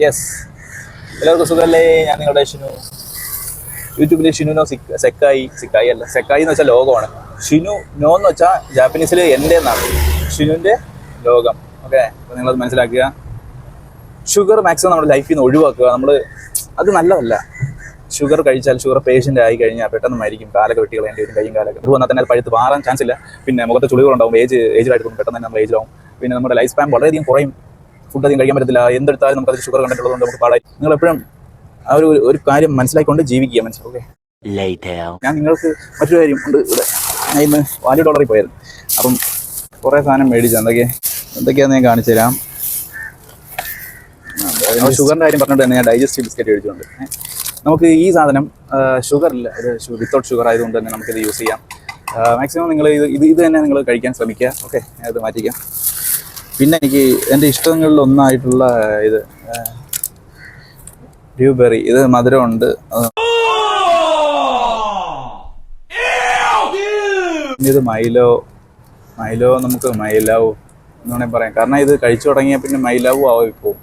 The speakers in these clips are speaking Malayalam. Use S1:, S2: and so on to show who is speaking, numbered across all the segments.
S1: യെസ്, എല്ലാവർക്കും സുഖമല്ലേ? ഞാൻ നിങ്ങളുടെ ഷിനു. യൂട്യൂബിൽ ഷിനുനോ സിക്കായി അല്ല, സെക്കായി എന്ന് വെച്ചാൽ ലോകമാണ്. ഷിനു നോ എന്ന് വെച്ചാൽ ജാപ്പനീസിൽ എൻ്റെ എന്നാണ്, ഷിനുവിൻ്റെ ലോകം. ഓക്കെ, അപ്പോൾ നിങ്ങളത് മനസ്സിലാക്കുക. ഷുഗർ മാക്സിമം നമ്മുടെ ലൈഫിൽ നിന്ന് ഒഴിവാക്കുക. അത് നല്ലതല്ല. ഷുഗർ കഴിച്ചാൽ, ഷുഗർ പേഷ്യൻ്റ് ആയി കഴിഞ്ഞാൽ പെട്ടെന്ന് മരിക്കും. കാലൊക്കെ വെട്ടി കളയേണ്ടി വരും, കൈയും കാലൊക്കെ. അത് വന്നാൽ തന്നെ അത് പഴുത്ത് മാറാൻ ചാൻസ് ഇല്ല. പിന്നെ മുഖത്ത് ചുളികളുണ്ടാവും, ഏജിലായിട്ട് പെട്ടെന്ന് തന്നെ നമ്മൾ ഏജിലാവും. പിന്നെ നമ്മുടെ ലൈഫ് സ്പാൻ വളരെയധികം കുറയും. ഫുഡ് അധികം കഴിക്കാൻ പറ്റത്തില്ല. എന്തെടുത്താലും നമുക്കത് ഷുഗർ കണ്ടിട്ടുള്ളതുകൊണ്ട് നമുക്ക് പാടായി. നിങ്ങൾ എപ്പോഴും ആ ഒരു കാര്യം മനസ്സിലാക്കിക്കൊണ്ട് ജീവിക്കുക, മനസ്സിലാവും. ഓക്കെ, ഞാൻ നിങ്ങൾക്ക് മറ്റൊരു കാര്യം ഉണ്ട്. ഇവിടെ ഞാൻ ഇന്ന് വാല്യൂ ഡോളറിൽ പോയായിരുന്നു. അപ്പം കുറേ സാധനം മേടിച്ചു. എന്തൊക്കെയാണെന്ന് ഞാൻ കാണിച്ചു തരാം. ഷുഗറിൻ്റെ കാര്യം പറഞ്ഞിട്ട് തന്നെ ഞാൻ ഡൈജസ്റ്റീവ് ബിസ്ക്കറ്റ് മേടിച്ചുകൊണ്ട്, നമുക്ക് ഈ സാധനം ഷുഗറില്ല, ഇത് വിത്തൗട്ട് ഷുഗർ ആയതുകൊണ്ട് തന്നെ നമുക്കിത് യൂസ് ചെയ്യാം. മാക്സിമം നിങ്ങൾ ഇത് തന്നെ നിങ്ങൾ കഴിക്കാൻ ശ്രമിക്കുക. ഓക്കെ, ഞാനത് മാറ്റിക്കാം. പിന്നെ എനിക്ക് എൻ്റെ ഇഷ്ടങ്ങളിലൊന്നായിട്ടുള്ള ഇത് ഡ്യൂബെറി. ഇത് മധുരമുണ്ട്. ഇത് മൈലോ നമുക്ക് മൈലാവു എന്ന് വേണമെങ്കിൽ പറയാം. കാരണം ഇത് കഴിച്ചു തുടങ്ങിയാൽ പിന്നെ മൈലാവു ആവും ഇപ്പോൾ.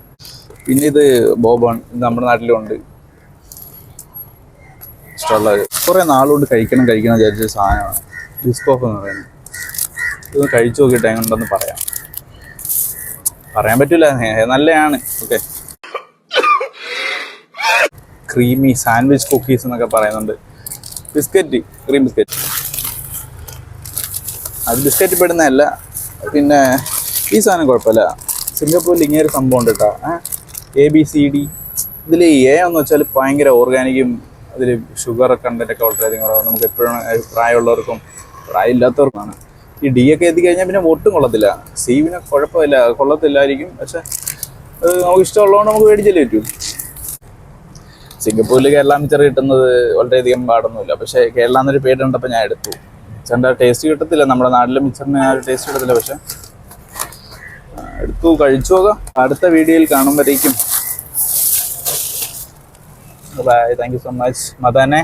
S1: പിന്നെ ഇത് ബോബോൺ, ഇത് നമ്മുടെ നാട്ടിലുണ്ട്. ഇഷ്ടമുള്ളത് കുറേ നാളുകൊണ്ട് കഴിക്കണം വിചാരിച്ച സാധനമാണ് ബിസ്കോഫ് എന്ന് പറയുന്നത്. ഇത് കഴിച്ചു നോക്കിയിട്ട് എങ്ങനെയുണ്ടെന്ന് പറയാൻ പറ്റില്ല, നല്ലതാണ്. ഓക്കെ, ക്രീമി സാൻഡ്വിച്ച് കുക്കീസ് എന്നൊക്കെ പറയുന്നുണ്ട്. Biscuit, cream biscuit. അത് ബിസ്ക്കറ്റ് പെടുന്നതല്ല. പിന്നെ ഈ സാധനം കുഴപ്പമില്ല. സിംഗപ്പൂരിൽ ഇങ്ങനെ ഒരു സംഭവം ഉണ്ട് കേട്ടോ, ABCD. ഇതിൽ A എന്ന് വെച്ചാൽ ഭയങ്കര ഓർഗാനിക്കും, അതിൽ ഷുഗർ കണ്ടൻറ്റൊക്കെ വളരെയധികം കുറവാണ്. നമുക്ക് എപ്പോഴും പ്രായമുള്ളവർക്കും പ്രായമില്ലാത്തവർക്കുമാണ്. ഈ D ഒക്കെ എത്തിക്കഴിഞ്ഞാൽ പിന്നെ ഒട്ടും കൊള്ളത്തില്ല. C പിന്നെ കുഴപ്പമില്ല, കൊള്ളത്തില്ലായിരിക്കും. പക്ഷെ അത് നമുക്ക് ഇഷ്ടമുള്ളതുകൊണ്ട് നമുക്ക് മേടിച്ചല്ലേ പറ്റൂ. സിംഗപ്പൂരിൽ കേരള മിച്ചർ കിട്ടുന്നത് വളരെയധികം പാടൊന്നുമില്ല. പക്ഷേ കേരള എന്നൊരു പേര് കണ്ടപ്പോൾ ഞാൻ എടുത്തു. മിച്ചറിൻ്റെ ടേസ്റ്റ് കിട്ടത്തില്ല, നമ്മുടെ നാട്ടിലെ മിച്ചറിന് ആ ഒരു ടേസ്റ്റ് കിട്ടത്തില്ല. പക്ഷെ എടുത്തു, കഴിച്ചു നോക്കാം. അടുത്ത വീഡിയോയിൽ കാണുമ്പോഴേക്കും bye. Thank you so much. മതാനെ.